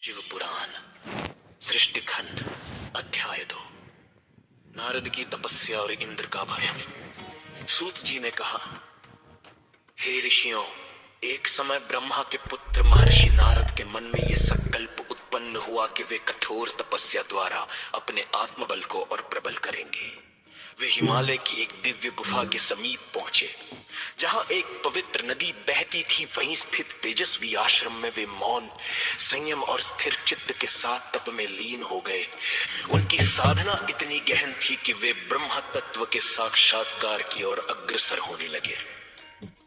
शिव पुराण सृष्टि खंड अध्याय 2। नारद की तपस्या और इंद्र का भय। सूत जी ने कहा, हे ऋषियों, एक समय ब्रह्मा के पुत्र महर्षि नारद के मन में यह संकल्प उत्पन्न हुआ कि वे कठोर तपस्या द्वारा अपने आत्मबल को और प्रबल करेंगे। वे हिमालय की एक दिव्य गुफा के समीप पहुंचे, जहां एक पवित्र नदी बहती थी। वहीं स्थित तेजस्वी आश्रम में वे मौन, संयम और स्थिर चित्त के साथ तप में लीन हो गए। उनकी साधना इतनी गहन थी कि वे ब्रह्म तत्व के साक्षात्कार की ओर अग्रसर होने लगे।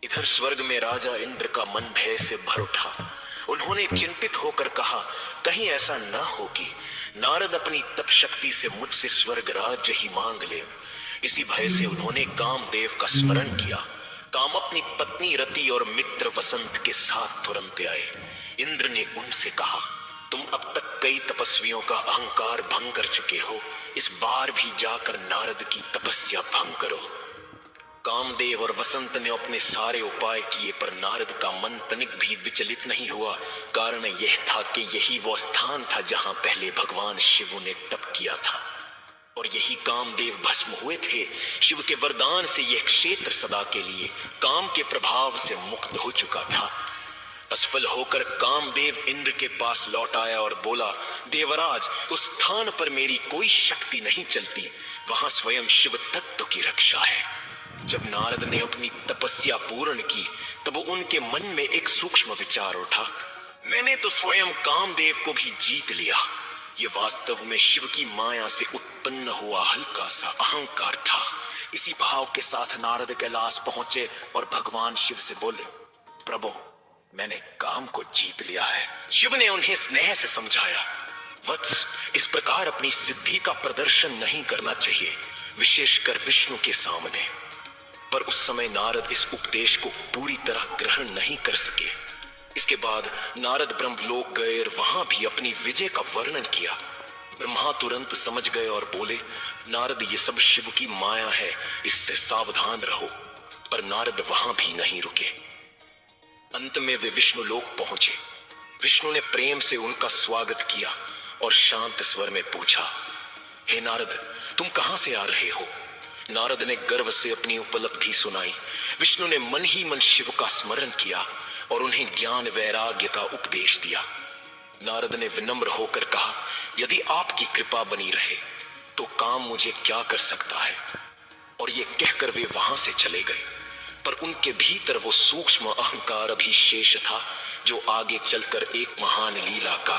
इधर स्वर्ग में राजा इंद्र का मन भय से भर उठा। उन्होंने चिंतित होकर कहा, कहीं ऐसा न हो कि नारद अपनी तप शक्ति से मुझसे स्वर्ग राज्य ही मांग ले। इसी भय से उन्होंने कामदेव का स्मरण किया। काम अपनी पत्नी रति और मित्र वसंत के साथ तुरंत आए। इंद्र ने उनसे कहा, तुम अब तक कई तपस्वियों का अहंकार भंग कर चुके हो, इस बार भी जाकर नारद की तपस्या भंग करो। कामदेव और वसंत ने अपने सारे उपाय किए, पर नारद का मन तनिक भी विचलित नहीं हुआ। कारण यह था कि यही वो स्थान था जहां पहले भगवान शिव ने तप किया था, और यही कामदेव भस्म हुए थे। शिव के वरदान से यह क्षेत्र सदा के लिए काम के प्रभाव से मुक्त हो चुका था। असफल होकर कामदेव इंद्र के पास लौट आया और बोला, देवराज, उस स्थान पर मेरी कोई शक्ति नहीं चलती, वहां स्वयं शिव तत्व की रक्षा है। जब नारद ने अपनी तपस्या पूर्ण की, तब उनके मन में एक सूक्ष्म विचार उठा, मैंने तो स्वयं कामदेव को भी जीत लिया। ये वास्तव में शिव की माया से उत्पन्न हुआ हल्का सा अहंकार था। इसी भाव के साथ नारद कैलाश पहुंचे और भगवान शिव से बोले, प्रभु, मैंने काम को जीत लिया है। शिव ने उन्हें स्नेह से समझाया, वत्स, इस प्रकार अपनी सिद्धि का प्रदर्शन नहीं करना चाहिए, विशेषकर विष्णु के सामने। पर उस समय नारद इस उपदेश को पूरी तरह ग्रहण नहीं कर सके। इसके बाद नारद ब्रह्मलोक गए और वहां भी अपनी विजय का वर्णन किया। ब्रह्मा तुरंत समझ गए और बोले, नारद, ये सब शिव की माया है, इससे सावधान रहो। पर नारद वहां भी नहीं रुके। अंत में वे विष्णु लोक पहुंचे। विष्णु ने प्रेम से उनका स्वागत किया और शांत स्वर में पूछा, हे नारद, तुम कहां से आ रहे हो? नारद ने गर्व से अपनी उपलब्धि सुनाई। विष्णु ने मन ही मन शिव का स्मरण किया और उन्हें ज्ञान वैराग्य का उपदेश दिया। नारद ने विनम्र होकर कहा, यदि आपकी कृपा बनी रहे तो काम मुझे क्या कर सकता है। और ये कहकर वे वहां से चले गए। पर उनके भीतर वो सूक्ष्म अहंकार अभी शेष था, जो आगे चलकर एक महान लीला का